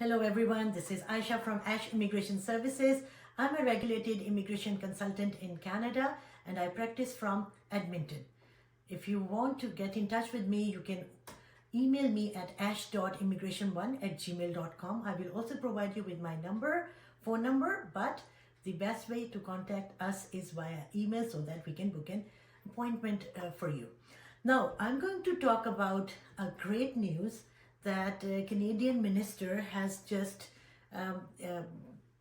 Hello everyone, this is Aisha from Ash Immigration Services. I'm a regulated immigration consultant in Canada and I practice from Edmonton. If you want to get in touch with me, you can email me at ash.immigration1@gmail.com. I will also provide you with my phone number, but the best way to contact us is via email so that we can book an appointment for you. Now, I'm going to talk about a great news that a Canadian minister has just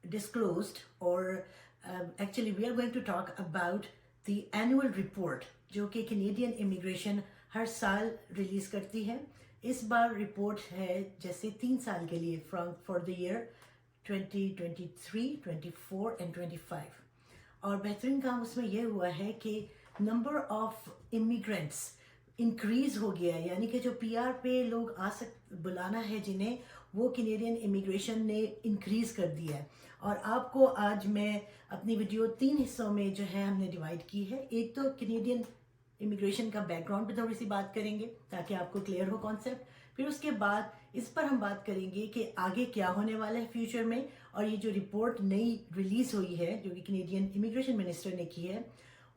disclosed, or actually we are going to talk about the annual report जो कि Canadian immigration हर साल release करती है. इस बार report है जैसे 3 साल के लिए for the year 2023, 24 and 25. और बेहतरीन काम उसमें यह हुआ है कि नंबर ऑफ इमिग्रेंट्स इंक्रीज हो गया है, यानी कि जो पीआर पे लोग बुलाना है जिन्हें, वो कैनेडियन इमिग्रेशन ने इंक्रीज कर दिया है. और आपको आज मैं अपनी वीडियो 3 हिस्सों में जो है हमने डिवाइड की है. एक तो कैनेडियन इमिग्रेशन का बैकग्राउंड पे थोड़ी सी बात करेंगे ताकि आपको क्लियर हो कॉन्सेप्ट. फिर उसके बाद इस पर हम बात करेंगे कि आगे क्या होने वाला है फ्यूचर में, और ये जो रिपोर्ट नई रिलीज हुई है जो कि कैनेडियन इमिग्रेशन मिनिस्टर ने की है,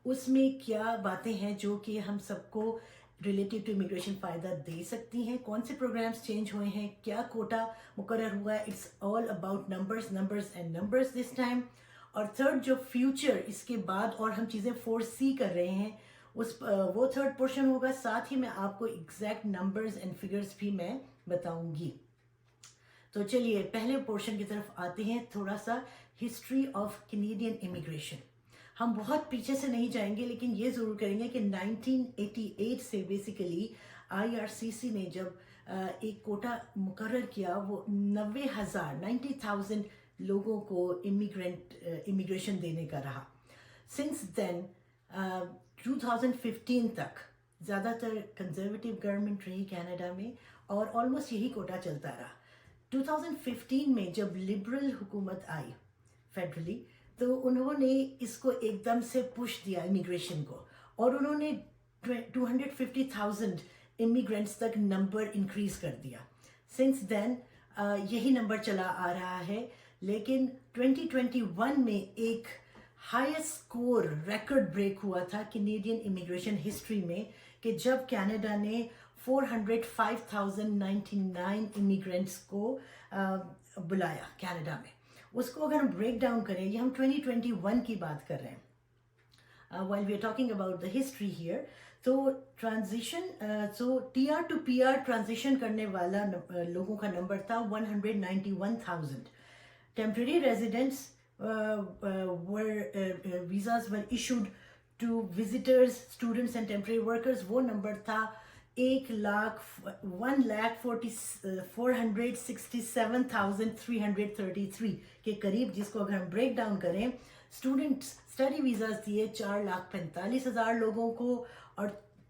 उसमें क्या बातें हैं जो कि हम सबको रिलेटेड टू इमिग्रेशन फ़ायदा दे सकती हैं, कौन से प्रोग्राम्स चेंज हुए हैं, क्या कोटा मुकर्रर हुआ है. It's all about numbers and numbers this time. और थर्ड जो फ्यूचर इसके बाद और हम चीज़ें फोरसी कर रहे हैं वो थर्ड पोर्शन होगा. साथ ही मैं आपको एग्जैक्ट नंबर्स एंड फिगर्स भी मैं बताऊंगी. तो चलिए पहले पोर्शन की तरफ आते हैं. थोड़ा सा हिस्ट्री ऑफ कैनेडियन इमिग्रेशन. हम बहुत पीछे से नहीं जाएंगे, लेकिन ये ज़रूर करेंगे कि 1988 से बेसिकली IRCC ने जब एक कोटा मुकर्रर किया, वो 90,000 लोगों को इमिग्रेशन देने का रहा. सिंस देन 2015 तक ज़्यादातर कंजर्वेटिव गवर्नमेंट रही कनाडा में और ऑलमोस्ट यही कोटा चलता रहा. 2015 में जब लिबरल हुकूमत आई फेडरली, तो उन्होंने इसको एकदम से पुश दिया इमिग्रेशन को, और उन्होंने 250,000 इमिग्रेंट्स तक नंबर इंक्रीज कर दिया. सिंस देन यही नंबर चला आ रहा है. लेकिन 2021 में एक हाईएस्ट स्कोर रिकॉर्ड ब्रेक हुआ था कैनेडियन इमिग्रेशन हिस्ट्री में, कि जब कनाडा ने 405,099 इमिग्रेंट्स को बुलाया कनाडा में. उसको अगर हम ब्रेक डाउन करें, ये हम 2021 की बात कर रहे हैं, while we are talking about the history here. तो transition TR to PR transition करने वाला लोगों का नंबर था 191,000. Temporary residents visas were issued to visitors, students and temporary workers. वो नंबर था 1,467,333 के करीब, जिसको अगर हम ब्रेक डाउन करें, स्टूडेंट्स स्टडी वीज़ाज दिए 4,45,000 लोगों को, और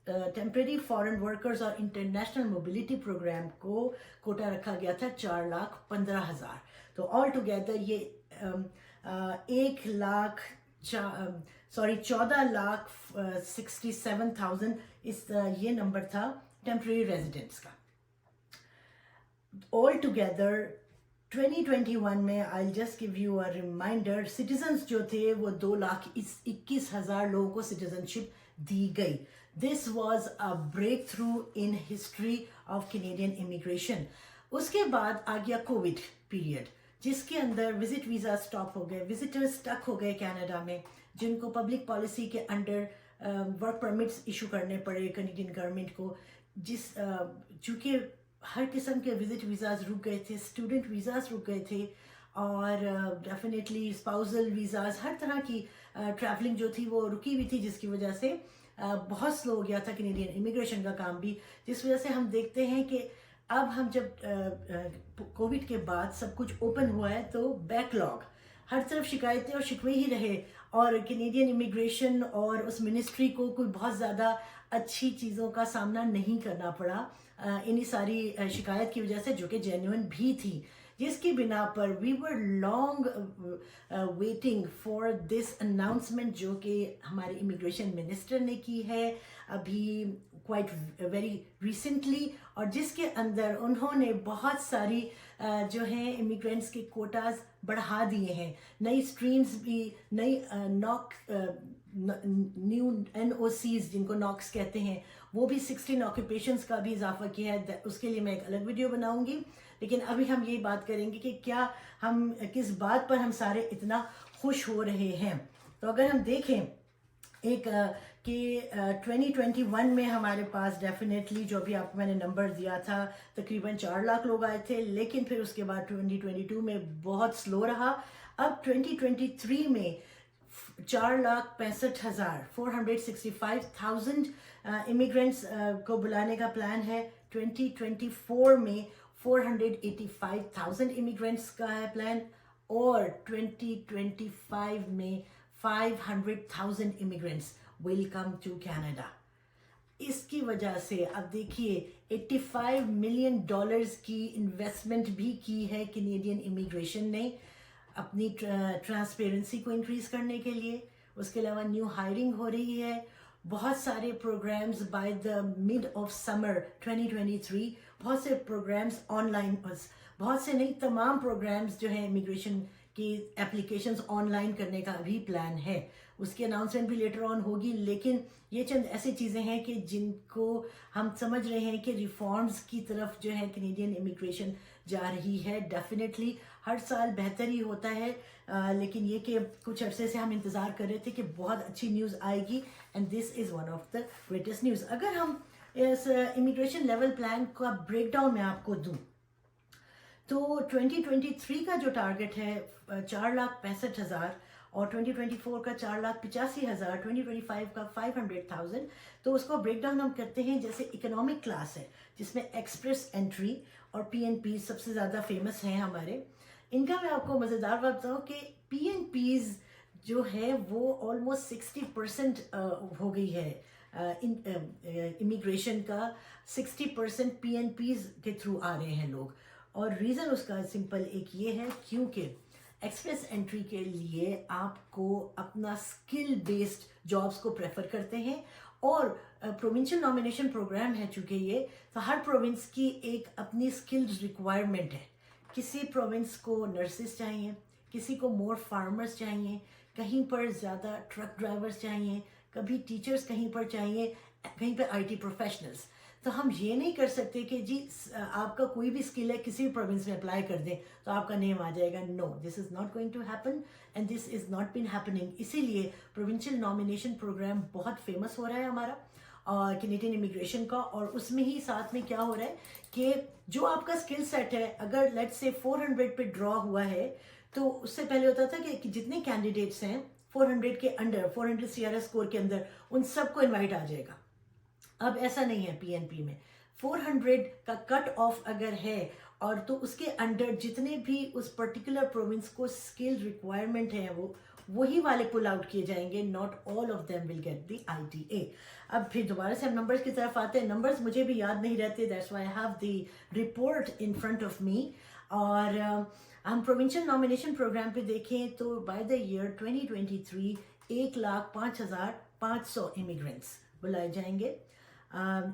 टेम्परेरी फॉरेन वर्कर्स और इंटरनेशनल मोबिलिटी प्रोग्राम को कोटा रखा गया था 4,15,000. तो ऑल टुगेदर ये 14,67,000 ये नंबर था टेम्परेरी रेजिडेंट्स का. ऑल टुगेदर 2021 में I just give you a reminder, citizens जो थे वो 2,21,000 लोगों को सिटीजनशिप दी गई. This was a breakthrough in history of Canadian immigration. उसके बाद आ गया कोविड पीरियड, जिसके अंदर विजिट वीज़ा स्टॉप हो गए, विजिटर्स स्टक हो गए कनाडा में, जिनको पब्लिक पॉलिसी के अंडर वर्क परमिट्स इशू करने पड़े कैनेडियन गवर्नमेंट को. चूँकि हर किस्म के विजिट वीज़ाज रुक गए थे, स्टूडेंट वीज़ाज रुक गए थे, और डेफिनेटली स्पाउसल वीज़ाज, हर तरह की ट्रैवलिंग जो थी वो रुकी हुई थी, जिसकी वजह से बहुत स्लो हो गया था कैनेडियन इमिग्रेशन का काम भी. जिस वजह से हम देखते हैं कि अब हम जब कोविड के बाद सब कुछ ओपन हुआ है, तो बैकलॉग, हर तरफ शिकायतें और शिकवे ही रहे, और कैनेडियन इमिग्रेशन और उस मिनिस्ट्री को कोई बहुत ज़्यादा अच्छी चीज़ों का सामना नहीं करना पड़ा इन्हीं सारी शिकायत की वजह से, जो कि जेन्युइन भी थी, जिसकी बिना पर we were long waiting for this announcement जो कि हमारे इमिग्रेशन मिनिस्टर ने की है. अभी क्वाइट वेरी रिसेंटली, और जिसके अंदर उन्होंने बहुत सारी जो हैं इमिग्रेंट्स के कोटाज बढ़ा दिए हैं, नई स्ट्रीम्स भी, नई न्यू NOCs जिनको नॉक्स कहते हैं, वो भी 16 ऑक्यूपेशंस का भी इजाफा किया है। उसके लिए मैं एक अलग वीडियो बनाऊंगी, लेकिन अभी हम यही बात करेंगे कि क्या हम किस बात पर हम सारे इतना खुश हो रहे हैं। तो अगर हम देखें एक कि 2021 में हमारे पास डेफिनेटली जो भी आपको मैंने नंबर दिया था तकरीबन 4 लाख लोग आए थे, लेकिन फिर उसके बाद 2022 में बहुत स्लो रहा। अब 2023 में 4,65,000 465,000 इमिग्रेंट्स को बुलाने का प्लान है। 2024 में 485,000 इमिग्रेंट्स का है प्लान, और 2025 में 500,000 immigrants will come to Canada. इसकी वजह से अब देखिए $85 मिलियन की इन्वेस्टमेंट भी की है कैनेडियन इमिग्रेशन ने अपनी ट्रांसपेरेंसी को इंक्रीज करने के लिए। उसके अलावा न्यू हायरिंग हो रही है, बहुत सारे programs by the mid of summer 2023, बहुत से प्रोग्राम्स ऑनलाइन, बहुत से नहीं तमाम प्रोग्राम्स जो है इमिग्रेशन की एप्लीकेशंस ऑनलाइन करने का अभी प्लान है। उसकी अनाउंसमेंट भी लेटर ऑन होगी, लेकिन ये चंद ऐसी चीज़ें हैं कि जिनको हम समझ रहे हैं कि रिफॉर्म्स की तरफ जो है कैनेडियन इमिग्रेशन जा रही है। डेफिनेटली हर साल बेहतर ही होता है, लेकिन ये कि कुछ अरसे से हम इंतज़ार कर रहे थे कि बहुत अच्छी न्यूज़ आएगी, and this is one of the greatest news. अगर हम इस इमिग्रेशन लेवल प्लान का ब्रेकडाउन मैं आपको दूँ तो 2023 का जो टारगेट है 4,65,000 और 2024 का 4,85,000, 2025 का 500,000। तो उसको ब्रेकडाउन हम करते हैं, जैसे इकोनॉमिक क्लास है जिसमें एक्सप्रेस एंट्री और PNP सबसे ज़्यादा फेमस हैं हमारे। इनका मैं आपको मज़ेदार बात बताऊँ कि PNPs जो है वो ऑलमोस्ट 60% हो गई है। इमिग्रेशन का 60% PNPs के थ्रू आ रहे हैं लोग, और रीज़न उसका सिंपल एक ये है क्योंकि एक्सप्रेस एंट्री के लिए आपको अपना स्किल बेस्ड जॉब्स को प्रेफर करते हैं, और प्रोविंशियल नॉमिनेशन प्रोग्राम है चूँकि ये, तो हर प्रोविंस की एक अपनी स्किल्स रिक्वायरमेंट है। किसी प्रोविंस को नर्सेस चाहिए, किसी को मोर फार्मर्स चाहिए, कहीं पर ज़्यादा ट्रक ड्राइवर्स चाहिए, कभी टीचर्स कहीं पर चाहिए, कहीं पर IT प्रोफेशनल्स। तो हम ये नहीं कर सकते कि जी आपका कोई भी स्किल है किसी भी प्रोविंस में अप्लाई कर दें तो आपका नेम आ जाएगा। No, this is not going to happen, and this is not been happening. इसीलिए प्रोविंशियल नॉमिनेशन प्रोग्राम बहुत फेमस हो रहा है हमारा और कैनेडियन इमिग्रेशन का, और उसमें ही साथ में क्या हो रहा है कि जो आपका स्किल सेट है, अगर लेट्स से 400 पे ड्रॉ हुआ है, तो उससे पहले होता था कि जितने कैंडिडेट्स हैं 400 के अंडर, 400 CRS स्कोर के अंदर, उन सबको इन्वाइट आ जाएगा। अब ऐसा नहीं है PNP में। 400 का कट ऑफ अगर है और तो उसके अंडर जितने भी उस पर्टिकुलर प्रोविंस को स्किल रिक्वायरमेंट है वो वही वाले पुल आउट किए जाएंगे। Not all of them will get the ITA। अब फिर दोबारा से हम नंबर्स की तरफ आते हैं। नंबर्स मुझे भी याद नहीं रहते, that's why I have the report in front of me. और हम प्रोविंशियल नॉमिनेशन प्रोग्राम पे देखें तो बाय द ईयर 2023 1,05,500 इमिग्रेंट्स बुलाए जाएंगे।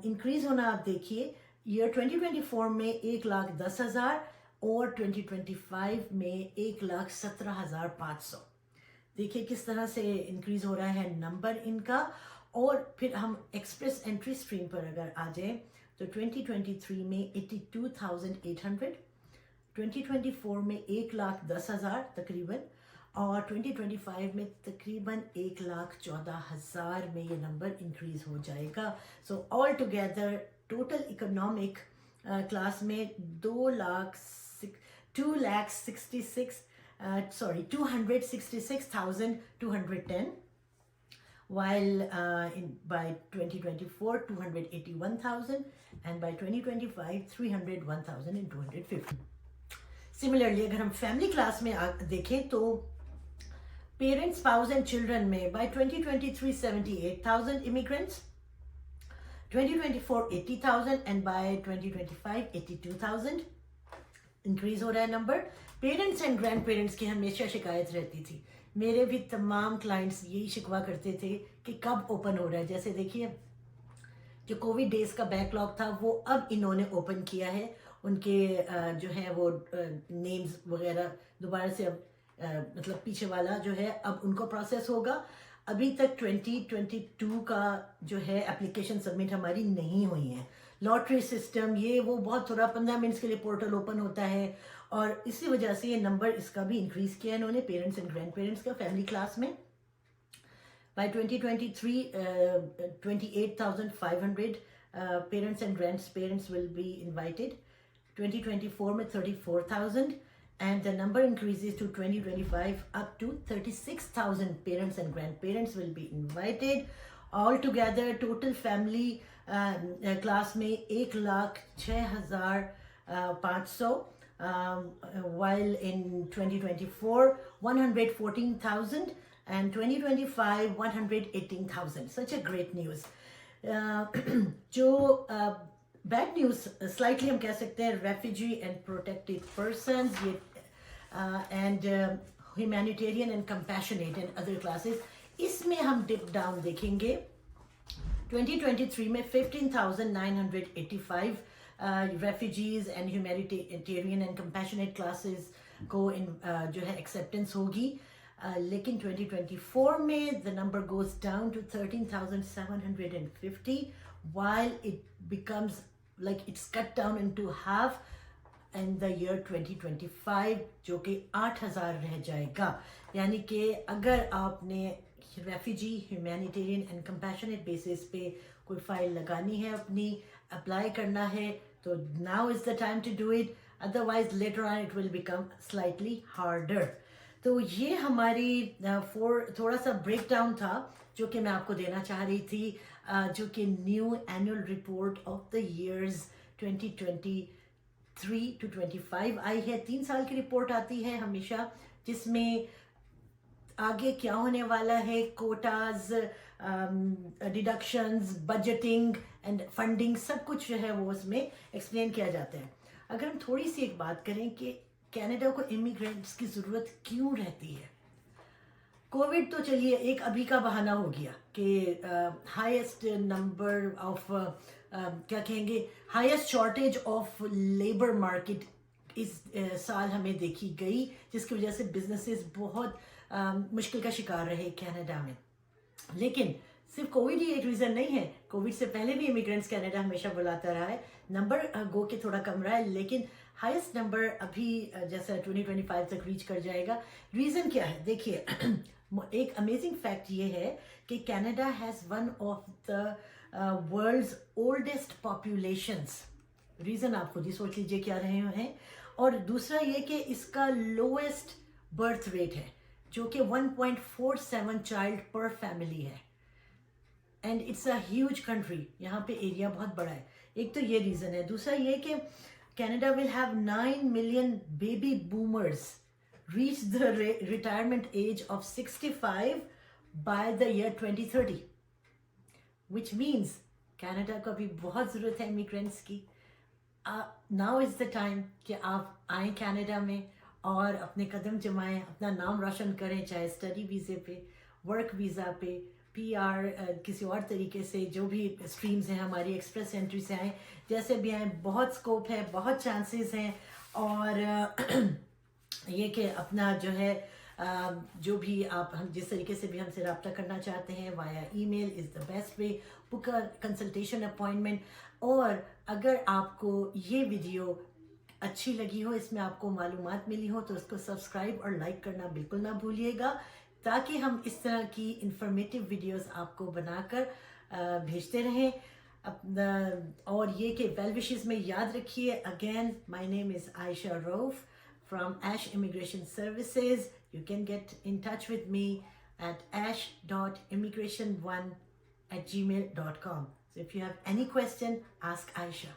इंक्रीज होना आप देखिए, ईयर 2024 में 1,10,000 और 2025 में 1,17,500। देखिए किस तरह से इंक्रीज हो रहा है नंबर इनका। और फिर हम एक्सप्रेस एंट्री स्ट्रीम पर अगर आ जाए तो 2023 में 82,800, 2024 में 1,10,000 तकरीबन, और 2025 में तकरीबन 1,14,000 में ये नंबर इंक्रीज हो जाएगा। So all together total economic class में 266,210, while by 2024 281,000, and by 2025 301,250. Similarly अगर हम फैमिली क्लास में देखें तो पेरेंट्स, स्पाउस एंड चिल्ड्रन में बाय 2023 78,000 इमिग्रेंट्स, 2024 80,000, एंड बाय 2025 82,000 इंक्रीज हो रहा है number. Parents and grandparents की हमेशा शिकायत रहती थी, मेरे भी तमाम क्लाइंट्स यही शिकवा करते थे कि कब ओपन हो रहा है। जैसे देखिए جو کووڈ ڈیز کا بیک لاگ تھا وہ اب انہوں نے اوپن کیا ہے. ان کے جو ہے وہ نیمز وغیرہ دوبارہ سے اب مطلب پیچھے والا جو ہے اب ان کو پروسیس ہوگا. ابھی تک 2022 کا جو ہے اپلیکیشن سبمٹ ہماری نہیں ہوئی ہیں. لاٹری سسٹم یہ وہ بہت تھوڑا 15 منٹس کے لیے پورٹل اوپن ہوتا ہے, اور اسی وجہ سے یہ نمبر اس کا بھی انکریز کیا انہوں نے پیرنٹس اینڈ گرینڈ پیرنٹس کا فیملی کلاس میں. By 2023, 28,500 parents and grandparents will be invited. 2024 में 34,000, and the number increases to 2025 up to 36,000 parents and grandparents will be invited. Altogether, total family class में 1,06,500, while in 2024 114,000. And 2025 118,000. Such a great news. جو bad news slightly ہم کہہ سکتے ہیں refugee and protected persons and humanitarian and compassionate and other classes, اس میں ہم dip down دیکھیں گے. 2023 میں 15,985 refugees and humanitarian and compassionate classes کو جو ہے acceptance ہوگی. لیکن 2024 میں the number goes down to 13,750, while it becomes like it's cut down into half in the year 2025, جو کہ 8,000 رہ جائے گا. یعنی کہ اگر آپ نے refugee humanitarian and compassionate basis پہ کوئی فائل لگانی ہے, اپنی اپلائی کرنا ہے, تو now is the time to do it, otherwise later on it will become slightly harder. تو یہ ہماری تھوڑا سا بریک ڈاؤن تھا جو کہ میں آپ کو دینا چاہ رہی تھی, جو کہ new annual report of the years 2023 to 25 آئی ہے. 3 سال کی رپورٹ آتی ہے ہمیشہ, جس میں آگے کیا ہونے والا ہے, quotas, deductions, budgeting and funding, سب کچھ جو ہے وہ اس میں ایکسپلین کیا جاتا ہے. اگر ہم تھوڑی سی ایک بات کریں کہ کینیڈا کو امیگرینٹس کی ضرورت کیوں رہتی ہے. کووڈ تو چلیے ایک ابھی کا بہانہ ہو گیا کہ ہائیسٹ نمبر آف کیا کہیں گے highest shortage of labour market اس سال ہمیں دیکھی گئی, جس کی وجہ سے بزنسز بہت مشکل کا شکار رہے کینیڈا میں. لیکن صرف کووڈ ہی ایک ریزن نہیں ہے, کووڈ سے پہلے بھی امیگرینٹس کینیڈا ہمیشہ بلاتا رہا ہے. نمبر گو کے تھوڑا کم رہا ہے, لیکن ہائیسٹ نمبر ابھی جیسا 2025 تک ریچ کر جائے گا. ریزن کیا ہے دیکھیے, ایک امیزنگ فیکٹ یہ ہے کہ Canada has one of the world's oldest populations. Reason آپ خود ہی سوچ لیجیے کیا رہے ہیں. اور دوسرا یہ کہ اس کا لویسٹ برتھ ریٹ ہے, جو کہ 1.47 چائلڈ پر فیملی ہے. And it's a huge country, یہاں پہ ایریا بہت بڑا ہے. ایک تو یہ ریزن ہے. دوسرا یہ کہ Canada will have 9 million baby boomers reach the retirement age of 65 by the year 2030, which means Canada کو بھی بہت ضرورت ہے immigrants کی. Now is the time کہ آپ آئیں کینیڈا میں اور اپنے قدم جمائیں, اپنا نام روشن کریں, چاہے اسٹڈی ویزے پہ, ورک ویزا پہ, PR, کسی اور طریقے سے, جو بھی اسٹریمز ہیں ہماری ایکسپریس انٹری سے آئیں, جیسے بھی آئیں. بہت اسکوپ ہے, بہت چانسز ہیں. اور یہ کہ اپنا جو ہے جو بھی آپ ہم جس طریقے سے بھی ہم سے رابطہ کرنا چاہتے ہیں via email is the best way. Book consultation appointment. اور اگر آپ کو یہ ویڈیو اچھی لگی ہو, اس میں آپ کو معلومات ملی ہو, تو اس کو سبسکرائب اور لائک کرنا بالکل نہ بھولیے گا, تاکہ ہم اس طرح کی انفارمیٹیو ویڈیوز آپ کو بنا کر بھیجتے رہیں. اور یہ کہ ویل وشز میں یاد رکھیے, again my name is Ayesha Rauf from Ash immigration services. You can get in touch with me at ash.immigration1@gmail.com. So if you have any question, ask Aisha.